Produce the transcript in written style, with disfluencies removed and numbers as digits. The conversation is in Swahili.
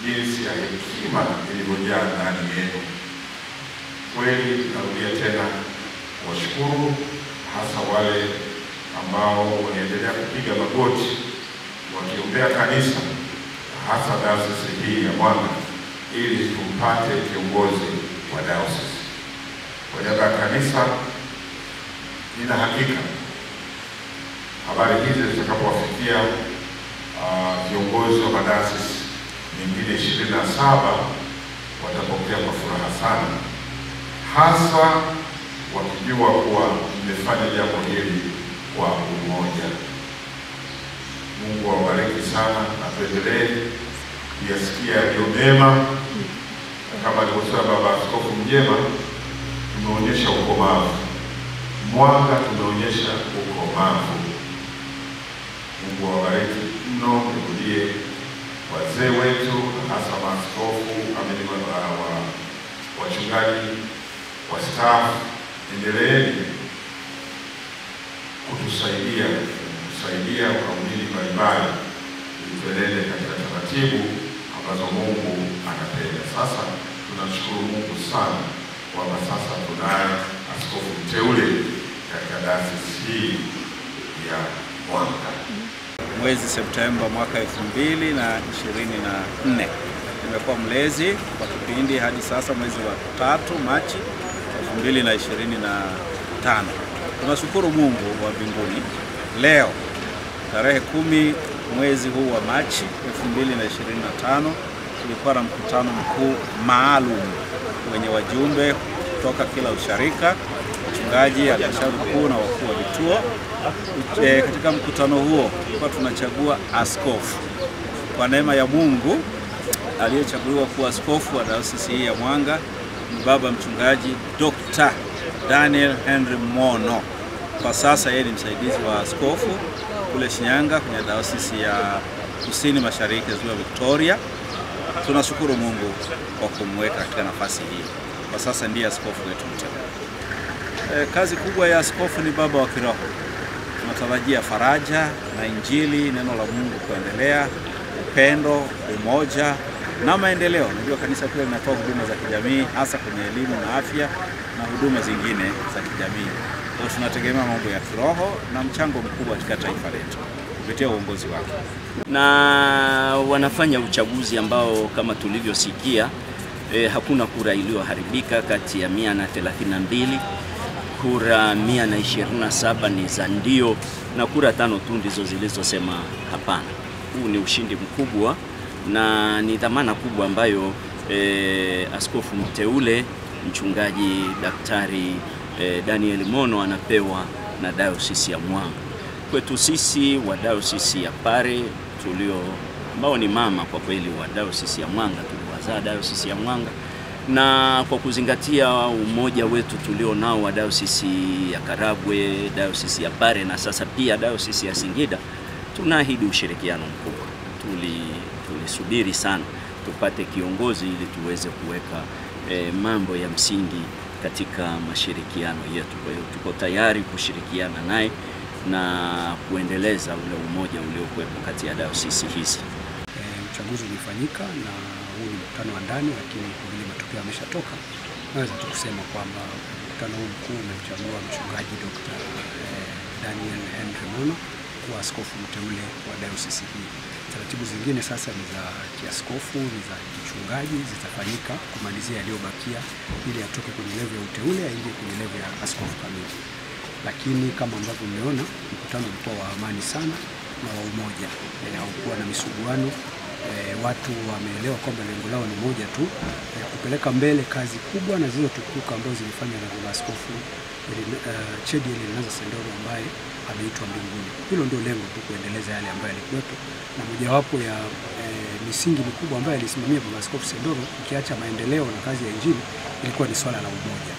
jinsi ya hekima ilivyojaa ndani yenu. Kweli narudia tena washukuru, hasa wale ambao wanaendelea kupiga magoti wakiombea kanisa, hasa dayosisi hii ya Mwanga, ili tumpate kiongozi wa dayosisi. Kwa niaba ya kanisa, nina hakika habari hizi zitakapowafikia viongozi wa madayosisi mengine 27 watapokea kwa furaha sana, hasa wakijua kuwa mmefanya jambo hili kwa umoja. Mungu awabariki sana, na tuendelee kuyasikia yaliyo mema. Kama alivyosema Baba Askofu Mjema, tumeonyesha ukomavu. Mwanga tumeonyesha ukomavu. Mungu awabariki mno. Nirudie wazee wetu, hasa maaskofu, wachungaji wastaafu, endeleeni kusaidia waumini mbalimbali ili tuendelee katika taratibu ambazo Mungu anapenda. Sasa tunamshukuru Mungu sana kwamba sasa tunaye askofu mteule katika dayosisi hii ya Mwanga. Mwezi Septemba mwaka 2024 nimekuwa mlezi kwa kipindi hadi sasa mwezi wa 3 Machi 2025. Tunashukuru Mungu wa mbinguni. Leo tarehe 10 mwezi huu wa Machi 2025 tulikuwa na mkutano mkuu maalum wenye wajumbe kutoka kila usharika, wachungaji, halmashauri kuu na wakuu wa vituo. Katika mkutano huo tulikuwa tunachagua askofu. Kwa neema ya Mungu, aliyechaguliwa kuwa askofu wa dayosisi hii ya Mwanga ni baba mchungaji Dr. Daniel Henry Mono. Kwa sasa yeye ni msaidizi wa askofu kule Shinyanga kwenye dayosisi ya Kusini Mashariki Ziwa Victoria. Tunashukuru Mungu kwa kumweka katika nafasi hii. Kwa sasa ndiye askofu wetu mteule. Kazi kubwa ya askofu ni baba wa kiroho. Tunatarajia faraja na Injili, neno la Mungu kuendelea, upendo, umoja na maendeleo. Najua kanisa pia linatoa huduma za kijamii, hasa kwenye elimu na afya na huduma zingine za kijamii. Kwa tunategemea mambo ya kiroho na mchango mkubwa katika taifa letu kupitia uongozi wake. Na wanafanya uchaguzi ambao kama tulivyosikia, hakuna kura iliyoharibika. Kati ya 132 kura 127 ni za ndio na kura 5 tu ndizo zilizosema hapana. Huu ni ushindi mkubwa na ni dhamana kubwa ambayo askofu mteule mchungaji Daktari Daniel Mono anapewa na dayosisi ya Mwanga. Kwetu sisi wa dayosisi ya Pare ambao ni mama kwa kweli wa dayosisi ya Mwanga, tuliwazaa dayosisi ya Mwanga, na kwa kuzingatia umoja wetu tulio nao wa dayosisi ya Karagwe, dayosisi ya Pare na sasa pia dayosisi ya Singida, tunaahidi ushirikiano mkubwa. Tulisubiri sana tupate kiongozi ili tuweze kuweka mambo ya msingi katika mashirikiano yetu. Kwa hiyo tuko tayari kushirikiana naye na kuendeleza ule umoja uliokuwepo kati ya dayosisi hizi. Uchaguzi ulifanyika na huu ni mkutano wa ndani, lakini kwa vile matokeo yameshatoka, naweza tu kusema kwamba mkutano huu mkuu umemchagua mchungaji Dr. Daniel Henry Mono kuwa askofu mteule wa dayosisi hii. Taratibu zingine sasa ni za kiaskofu, ni za kichungaji, zitafanyika kumalizia yaliyobakia ili atoke kwenye level ya uteule aingie kwenye level ya askofu kamili. Lakini kama ambavyo mmeona, mkutano ulikuwa wa amani sana na wa umoja. Haukuwa na misuguano. Watu wameelewa kwamba lengo lao ni moja tu, kupeleka mbele kazi kubwa na zilizotukuka ambazo zilifanywa na baba askofu Chediel Elinasa Sendoro ambaye ameitwa mbinguni. Hilo ndio lengo tu, kuendeleza yale ambayo yalikuwepo, na mojawapo ya misingi mikubwa ambayo alisimamia baba askofu Sendoro, ukiacha maendeleo na kazi ya Injili, ilikuwa ni swala la umoja.